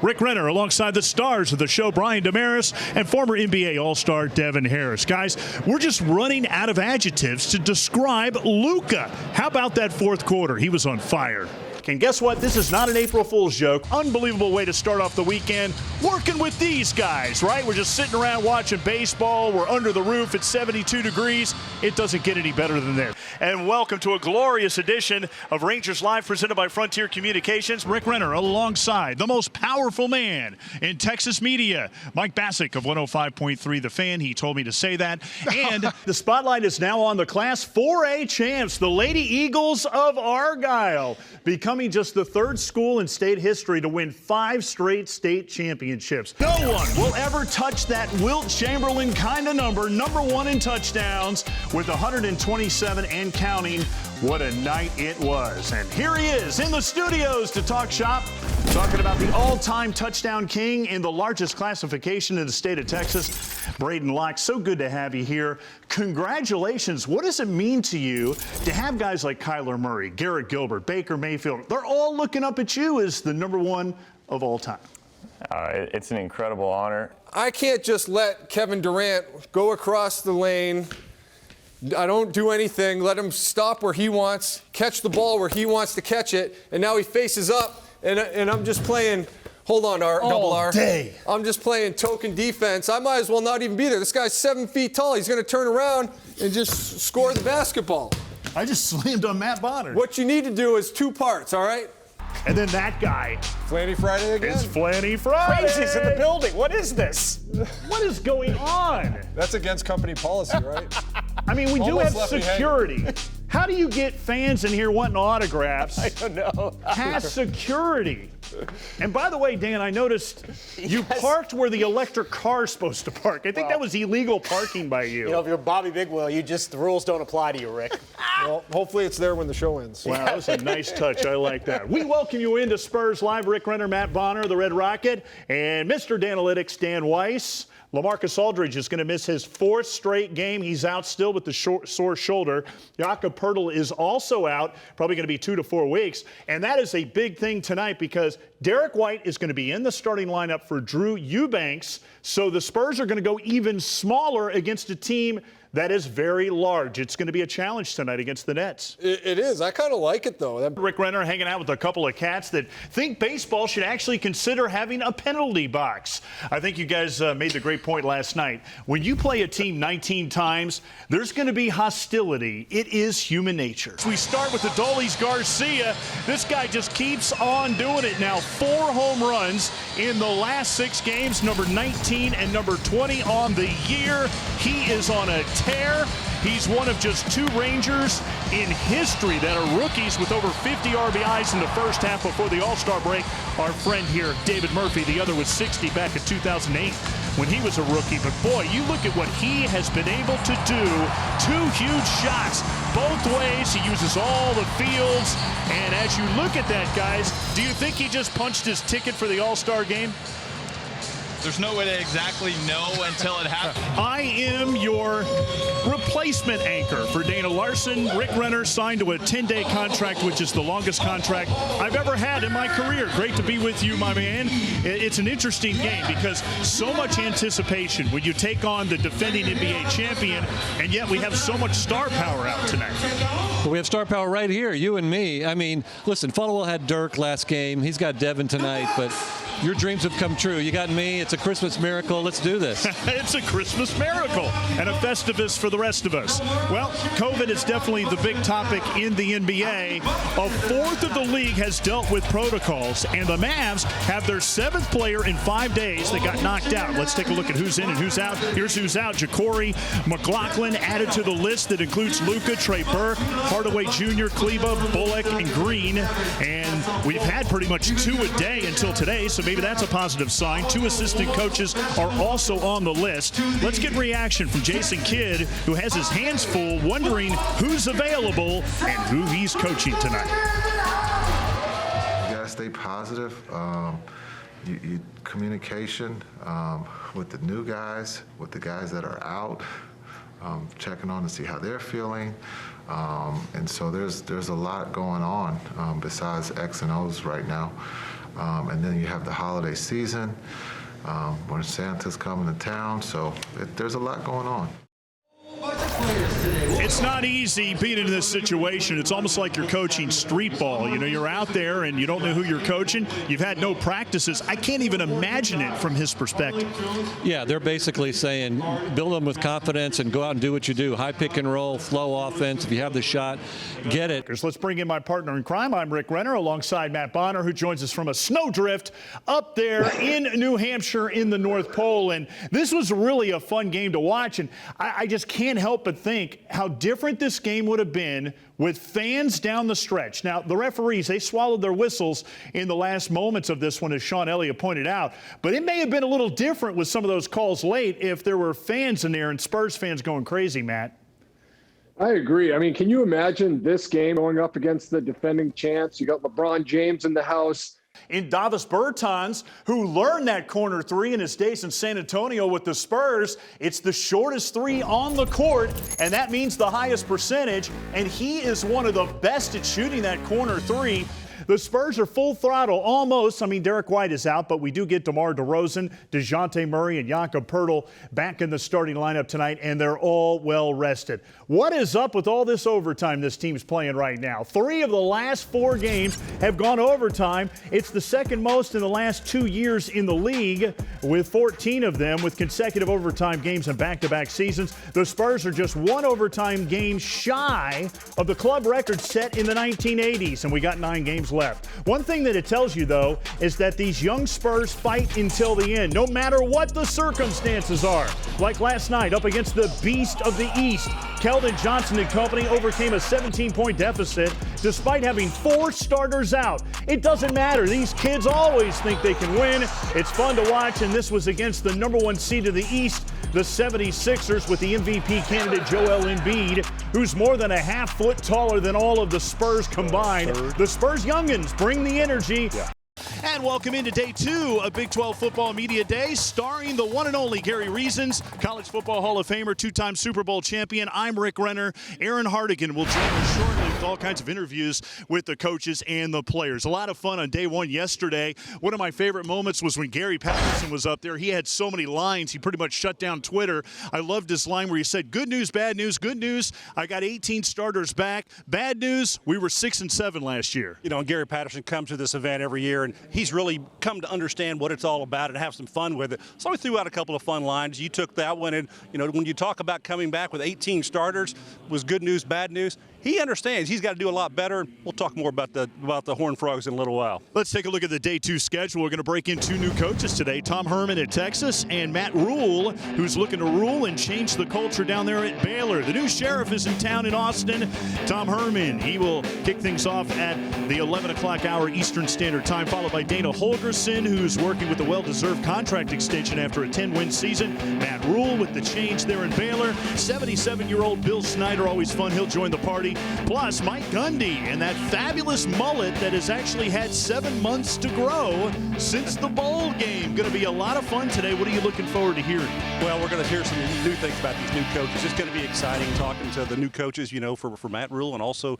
Rick Renner alongside the stars of the show, Brian Damaris, and former NBA All-Star Devin Harris. Guys, we're just running out of adjectives to describe Luka. How about that fourth quarter? He was on fire. And guess what? This is not an April Fool's joke. Unbelievable way to start off the weekend working with these guys, right? We're just sitting around watching baseball. We're under the roof at 72 degrees. It doesn't get any better than this. And welcome to a glorious edition of Rangers Live presented by Frontier Communications. Rick Renner alongside the most powerful man in Texas media, Mike Bassick of 105.3 The Fan. He told me to say that. And the spotlight is now on the Class 4A champs, the Lady Eagles of Argyle, becoming just the third school in state history to win 5 straight state championships. No one will ever touch that Wilt Chamberlain kind of number one in touchdowns with 127 and counting. What a night it was. And here he is in the studios to talk shop, talking about the all-time touchdown king in the largest classification in the state of Texas, Braden Locke. So good to have you here. Congratulations. What does it mean to you to have guys like Kyler Murray, Garrett Gilbert, Baker Mayfield? They're all looking up at you as the number one of all time. It's an incredible honor. I can't just let Kevin Durant go across the lane. I don't do anything. Let him stop where he wants, catch the ball where he wants to catch it, and now he faces up, and I'm just playing. Hold on, double R. Day. I'm just playing token defense. I might as well not even be there. This guy's 7 feet tall. He's going to turn around and just score the basketball. I just slammed on Matt Bonner. What you need to do is 2 parts, all right? And then that guy. Flanny Friday again? It's Flanny Friday. Crazy's in the building. What is this? What is going on? That's against company policy, right? I mean, we do have Almost left me security. How do you get fans in here wanting autographs? I don't know. Past security. And by the way, Dan, I noticed you parked where the electric car is supposed to park. I think that was illegal parking by you. You know, if you're Bobby Bigwell, the rules don't apply to you, Rick. Well, hopefully it's there when the show ends. Wow, that was a nice touch. I like that. We welcome you into Spurs Live. Rick Renner, Matt Bonner, the Red Rocket, and Mr. Danalytics, Dan Weiss. LaMarcus Aldridge is going to miss his 4th straight game. He's out still with the sore shoulder. Jakob Poeltl is also out, probably going to be 2 to 4 weeks. And that is a big thing tonight because Derek White is going to be in the starting lineup for Drew Eubanks. So the Spurs are going to go even smaller against a team that is very large. It's going to be a challenge tonight against the Nets. It is. I kind of like it, though. Rick Renner hanging out with a couple of cats that think baseball should actually consider having a penalty box. I think you guys made the great point last night. When you play a team 19 times, there's going to be hostility. It is human nature. We start with Adolis Garcia. This guy just keeps on doing it now. 4 home runs in the last 6 games, number 19 and number 20 on the year. He is on a tear. He's one of just 2 Rangers in history that are rookies with over 50 RBIs in the first half before the All-Star break. Our friend here, David Murphy, the other was 60 back in 2008 when he was a rookie. But boy, you look at what he has been able to do. 2 huge shots both ways. He uses all the fields. And as you look at that, guys, do you think he just punched his ticket for the All-Star game? There's no way to exactly know until it happens. I am your replacement anchor for Dana Larson. Rick Renner signed to a 10-day contract, which is the longest contract I've ever had in my career. Great to be with you, my man. It's an interesting game because so much anticipation when you take on the defending NBA champion, and yet we have so much star power out tonight. Well, we have star power right here, you and me. I mean, listen, Funnelwell had Dirk last game. He's got Devin tonight, but your dreams have come true. You got me. It's a Christmas miracle. Let's do this. It's a Christmas miracle and a Festivus for the rest of us. Well, COVID is definitely the big topic in the NBA. A fourth of the league has dealt with protocols, and the Mavs have their 7th player in 5 days that got knocked out. Let's take a look at who's in and who's out. Here's who's out. Ja'Cory McLaughlin added to the list that includes Luka, Trey Burke, Hardaway Jr., Kleba, Bullock, and Green. And we've had pretty much 2 a day until today, so maybe that's a positive sign. 2 assistant coaches are also on the list. Let's get reaction from Jason Kidd, who has his hands full, wondering who's available and who he's coaching tonight. You gotta stay positive. Communication with the new guys, with the guys that are out, checking on to see how they're feeling. And so there's a lot going on besides X and O's right now. And then you have the holiday season when Santa's coming to town. So there's a lot going on. It's not easy being in this situation. It's almost like you're coaching street ball. You know, you're out there and you don't know who you're coaching. You've had no practices. I can't even imagine it from his perspective. Yeah, they're basically saying build them with confidence and go out and do what you do. High pick and roll, flow offense. If you have the shot, get it. Let's bring in my partner in crime. I'm Rick Renner alongside Matt Bonner, who joins us from a snowdrift up there in New Hampshire in the North Pole. And this was really a fun game to watch. And I just can't help but think how different this game would have been with fans down the stretch. Now, the referees, they swallowed their whistles in the last moments of this one, as Sean Elliott pointed out. But it may have been a little different with some of those calls late if there were fans in there and Spurs fans going crazy, Matt. I agree. I mean, can you imagine this game going up against the defending champs? You got LeBron James in the house. In Davis Bertans, who learned that corner three in his days in San Antonio with the Spurs. It's the shortest three on the court, and that means the highest percentage, and he is one of the best at shooting that corner three. The Spurs are full throttle almost. I mean, Derek White is out, but we do get DeMar DeRozan, DeJounte Murray, and Jakob Poeltl back in the starting lineup tonight, and they're all well rested. What is up with all this overtime this team's playing right now? 3 of the last 4 games have gone overtime. It's the second most in the last 2 years in the league, with 14 of them with consecutive overtime games in back-to-back seasons. The Spurs are just 1 overtime game shy of the club record set in the 1980s, and we got 9 games left. One thing that it tells you, though, is that these young Spurs fight until the end, no matter what the circumstances are. Like last night up against the beast of the East, Keldon Johnson and company overcame a 17-point deficit despite having 4 starters out. It doesn't matter. These kids always think they can win. It's fun to watch, and this was against the number 1 seed of the East, the 76ers, with the MVP candidate Joel Embiid, who's more than a half foot taller than all of the Spurs combined. The Spurs youngins bring the energy. Yeah. And welcome into day 2 of Big 12 Football Media Day, starring the one and only Gary Reasons, College Football Hall of Famer, 2-time Super Bowl champion. I'm Rick Renner. Aaron Hardigan will join us shortly with all kinds of interviews with the coaches and the players. A lot of fun on day 1 yesterday. One of my favorite moments was when Gary Patterson was up there. He had so many lines, he pretty much shut down Twitter. I loved his line where he said, good news, bad news. Good news, I got 18 starters back. Bad news, we were 6-7 last year. You know, and Gary Patterson comes to this event every year, and he's really come to understand what it's all about and have some fun with it. So we threw out a couple of fun lines. You took that one, and, you know, when you talk about coming back with 18 starters, was good news, bad news. He understands he's got to do a lot better. We'll talk more about the Horned Frogs in a little while. Let's take a look at the day 2 schedule. We're going to break in 2 new coaches today, Tom Herman at Texas and Matt Rhule, who's looking to rule and change the culture down there at Baylor. The new sheriff is in town in Austin, Tom Herman. He will kick things off at the 11 o'clock hour Eastern Standard Time, followed by Dana Holgerson, who's working with a well-deserved contract extension after a 10-win season. Matt Rhule with the change there in Baylor. 77-year-old Bill Snyder, always fun. He'll join the party. Plus, Mike Gundy and that fabulous mullet that has actually had 7 months to grow since the bowl game. Going to be a lot of fun today. What are you looking forward to hearing? Well, we're going to hear some new things about these new coaches. It's going to be exciting talking to the new coaches, you know, for Matt Rhule and also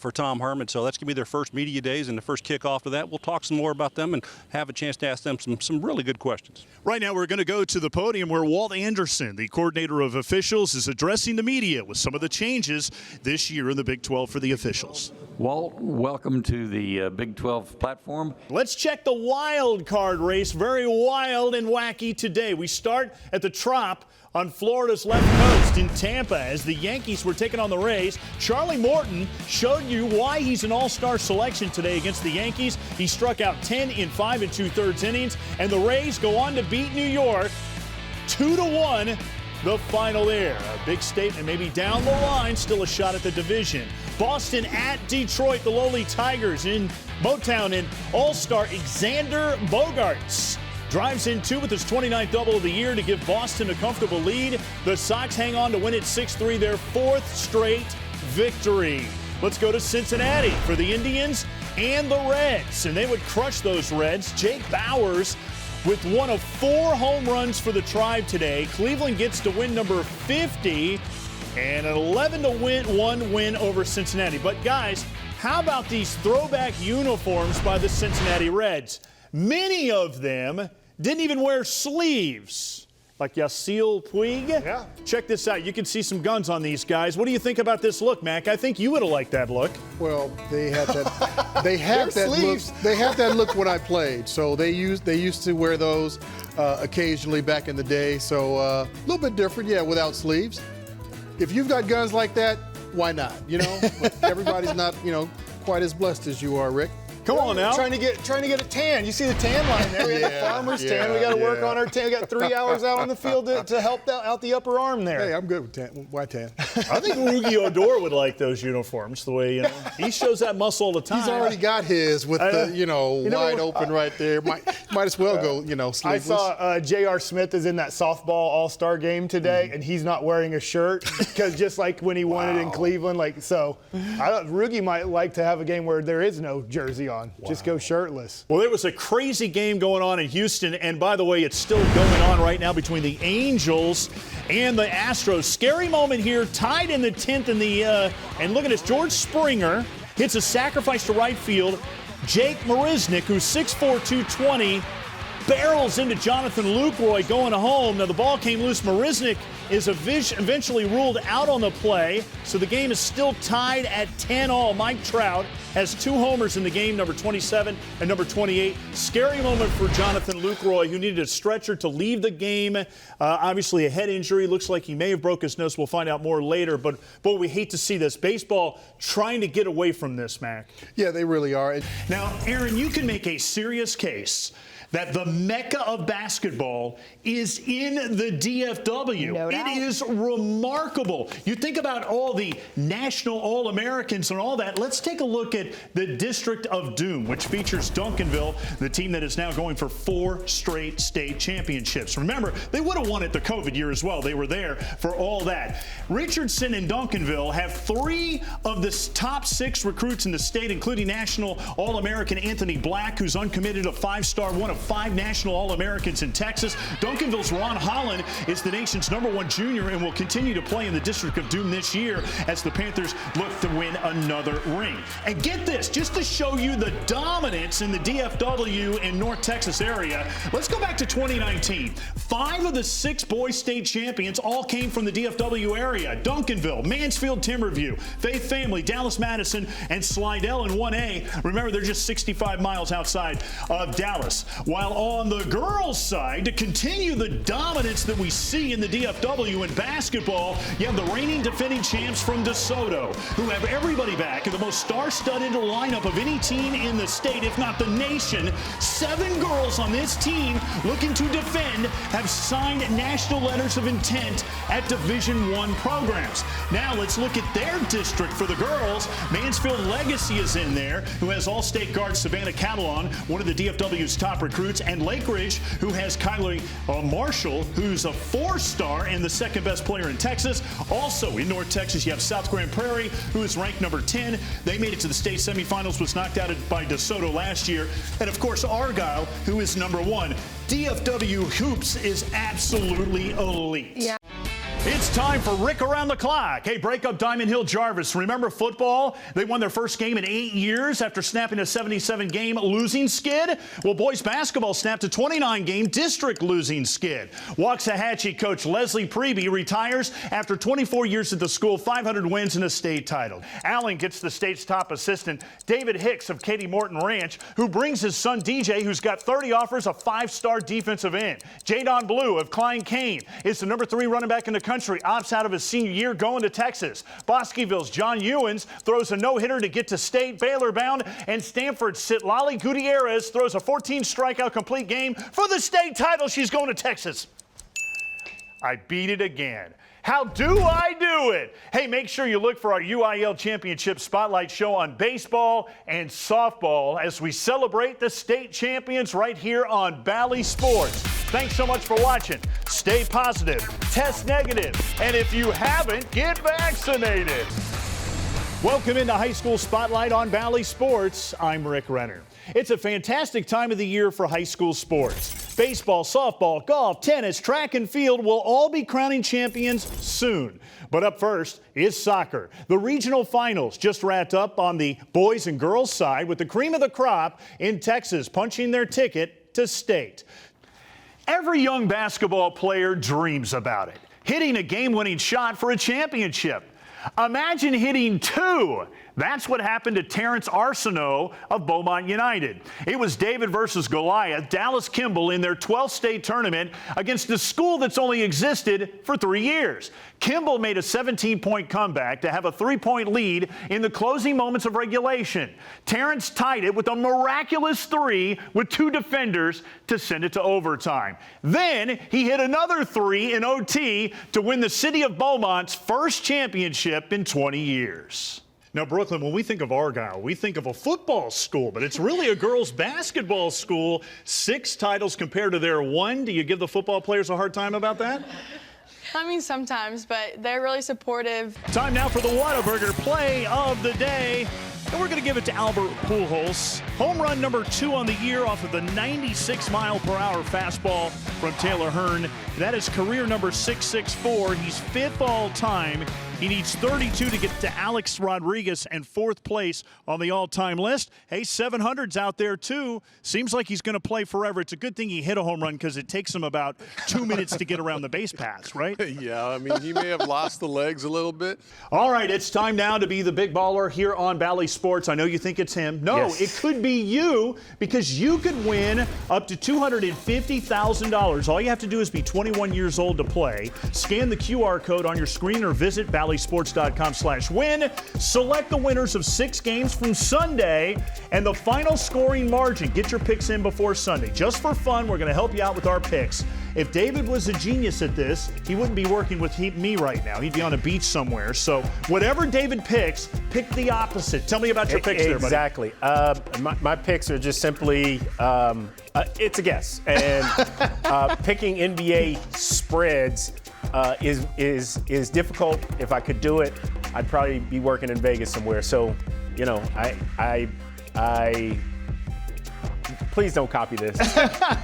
for Tom Herman. So that's going to be their first media days and the first kickoff to that. We'll talk some more about them and have a chance to ask them some really good questions. Right now, we're going to go to the podium where Walt Anderson, the coordinator of officials, is addressing the media with some of the changes this year in the Big 12 for the officials. Walt, welcome to the Big 12 platform. Let's check the wild card race. Very wild and wacky today. We start at the Trop on Florida's left coast in Tampa as the Yankees were taking on the Rays. Charlie Morton showed you why he's an all-star selection today against the Yankees. He struck out 10 in 5 2/3 innings, and the Rays go on to beat New York 2-1. The final there. A big statement, maybe down the line, still a shot at the division. Boston at Detroit, the lowly Tigers in Motown, and all-star Xander Bogaerts drives in 2 with his 29th double of the year to give Boston a comfortable lead. The Sox hang on to win it 6-3, their 4th straight victory. Let's go to Cincinnati for the Indians and the Reds, and they would crush those Reds. Jake Bauers with one of 4 home runs for the Tribe today. Cleveland gets to win number 50 and an 11-1 win over Cincinnati. But guys, how about these throwback uniforms by the Cincinnati Reds? Many of them didn't even wear sleeves. Like Yasiel Puig. Yeah. Check this out. You can see some guns on these guys. What do you think about this look, Mac? I think you would have liked that look. Well, they had that. They had that look. They had that look when I played. So they used to wear those occasionally back in the day. So a little bit different, yeah, without sleeves. If you've got guns like that, why not? You know, but everybody's not, quite as blessed as you are, Rick. Come on now. Trying to get a tan. You see the tan line there. We got the farmer's tan. We got to work on our tan. We got 3 hours out on the field to help out the upper arm there. Hey, I'm good with tan. Why tan? I think Rugi Odor would like those uniforms the way, he shows that muscle all the time. He's already got his with the, wide open right there. Might as well go, sleeveless. I saw J.R. Smith is in that softball all-star game today, and he's not wearing a shirt because just like when he won it in Cleveland, I thought Rugi might like to have a game where there is no jersey on. Wow. Just go shirtless. Well, there was a crazy game going on in Houston, and by the way, it's still going on right now between the Angels and the Astros. Scary moment here, tied in the 10th in the and look at this, George Springer hits a sacrifice to right field. Jake Marisnick, who's 6'4", 220, barrels into Jonathan Lucroy going home. Now the ball came loose. Marisnick is eventually ruled out on the play, so the game is still tied at 10-all. Mike Trout has 2 homers in the game, number 27 and number 28. Scary moment for Jonathan Lucroy, who needed a stretcher to leave the game. Obviously a head injury. Looks like he may have broke his nose. We'll find out more later. But, boy, we hate to see this. Baseball trying to get away from this, Mac. Yeah, they really are. Now, Aaron, you can make a serious case that the mecca of basketball is in the DFW. No doubt. It is remarkable. You think about all the national All-Americans and all that. Let's take a look at the District of Doom, which features Duncanville, the team that is now going for 4 straight state championships. Remember, they would have won it the COVID year as well. They were there for all that. Richardson and Duncanville have 3 of the top 6 recruits in the state, including national All-American Anthony Black, who's uncommitted, a 5-star, one of 5 national All-Americans in Texas. Duncanville's Ron Holland is the nation's #1 junior and will continue to play in the District of Doom this year as the Panthers look to win another ring. And get this, just to show you the dominance in the DFW and North Texas area, let's go back to 2019. 5 of the 6 boys state champions all came from the DFW area. Duncanville, Mansfield, Timberview, Faith Family, Dallas Madison, and Slidell in 1A. Remember, they're just 65 miles outside of Dallas. While on the girls' side, to continue the dominance that we see in the DFW in basketball, you have the reigning defending champs from DeSoto, who have everybody back in the most star-studded lineup of any team in the state, if not the nation. 7 girls on this team looking to defend have signed national letters of intent at Division I programs. Now let's look at their district for the girls. Mansfield Legacy is in there, who has all-state guard Savannah Catalon, one of the DFW's top recruits, and Lake Ridge, who has Kylie Marshall, who's a 4-star and the 2nd best player in Texas. Also in North Texas, you have South Grand Prairie, who is ranked number 10. They made it to the state semifinals, was knocked out by DeSoto last year. And of course, Argyle, who is number 1. DFW Hoops is absolutely elite. Yeah. It's time for Rick Around the Clock. Hey, break up Diamond Hill Jarvis. Remember football? They won their first game in 8 years after snapping a 77-game losing skid. Well, boys basketball snapped a 29-game district losing skid. Waxahachie coach Leslie Preby retires after 24 years at the school, 500 wins and a state title. Allen gets the state's top assistant, David Hicks of Katie Morton Ranch, who brings his son DJ, who's got 30 offers, a 5-star defensive end. Jadon Blue of Klein Kane is the number 3 running back in the country, opts out of his senior year going to Texas. Bosqueville's John Ewens throws a no-hitter to get to state, Baylor bound, and Stanford's Citlali Gutierrez throws a 14-strikeout complete game for the state title. She's going to Texas. I beat it again. How do I do it? Hey, make sure you look for our UIL Championship Spotlight show on baseball and softball as we celebrate the state champions right here on Bally Sports. Thanks so much for watching. Stay positive, test negative, and if you haven't, get vaccinated. Welcome into High School Spotlight on Bally Sports. I'm Rick Renner. It's a fantastic time of the year for high school sports. Baseball, softball, golf, tennis, track and field will all be crowning champions soon. But up first is soccer. The regional finals just wrapped up on the boys and girls side with the cream of the crop in Texas punching their ticket to state. Every young basketball player dreams about it, hitting a game-winning shot for a championship. Imagine hitting 2. That's what happened to Terrence Arsenault of Beaumont United. It was David versus Goliath, Dallas Kimball in their 12th state tournament against a school that's only existed for 3 years. Kimball made a 17-point comeback to have a 3-point lead in the closing moments of regulation. Terrence tied it with a miraculous 3 with 2 defenders to send it to overtime. Then he hit another 3 in OT to win the city of Beaumont's first championship in 20 years. Now, Brooklyn, when we think of Argyle, we think of a football school, but it's really a girls' basketball school. 6 titles compared to their 1. Do you give the football players a hard time about that? I mean, sometimes, but they're really supportive. Time now for the Whataburger play of the day. And we're going to give it to Albert Pujols. Home run number 2 on the year off of the 96-mile-per-hour fastball from Taylor Hearn. That is career number 664. He's 5th all-time. He needs 32 to get to Alex Rodriguez and 4th place on the all-time list. Hey, 700's out there, too. Seems like he's going to play forever. It's a good thing he hit a home run because it takes him about 2 minutes to get around the base paths, right? Yeah, I mean, he may have lost the legs a little bit. All right, it's time now to be the big baller here on Bally Sports. I know you think it's him. No, Yes. It could be you because you could win up to $250,000. All you have to do is be 21 years old to play. Scan the QR code on your screen or visit BallySports.com/win. Select the winners of 6 games from Sunday and the final scoring margin. Get your picks in before Sunday. Just for fun, we're going to help you out with our picks. If David was a genius at this, he wouldn't be working with me right now. He'd be on a beach somewhere. So whatever David picks, pick the opposite. Tell me about your picks there, buddy. Exactly. My picks are just simply, it's a guess. And picking NBA spreads is difficult. If I could do it, I'd probably be working in Vegas somewhere. So, you know, I please don't copy this.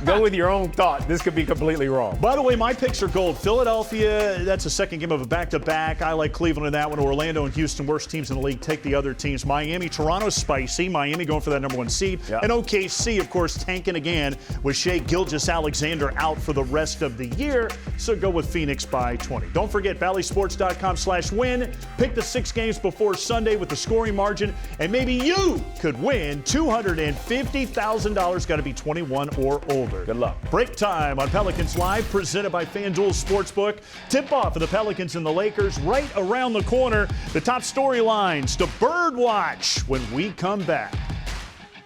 Go with your own thought. This could be completely wrong. By the way, my picks are gold. Philadelphia, that's a second game of a back-to-back. I like Cleveland in that one. Orlando and Houston, worst teams in the league. Take the other teams. Miami, Toronto's spicy. Miami going for that number 1 seed. Yep. And OKC, of course, tanking again with Shai Gilgeous-Alexander out for the rest of the year. So go with Phoenix by 20. Don't forget, BallySports.com/win. Pick the 6 games before Sunday with the scoring margin, and maybe you could win $250,000. Got to be 21 or older. Good luck. Break time on Pelicans Live, presented by FanDuel Sportsbook. Tip-off of the Pelicans and the Lakers right around the corner. The top storylines to birdwatch when we come back.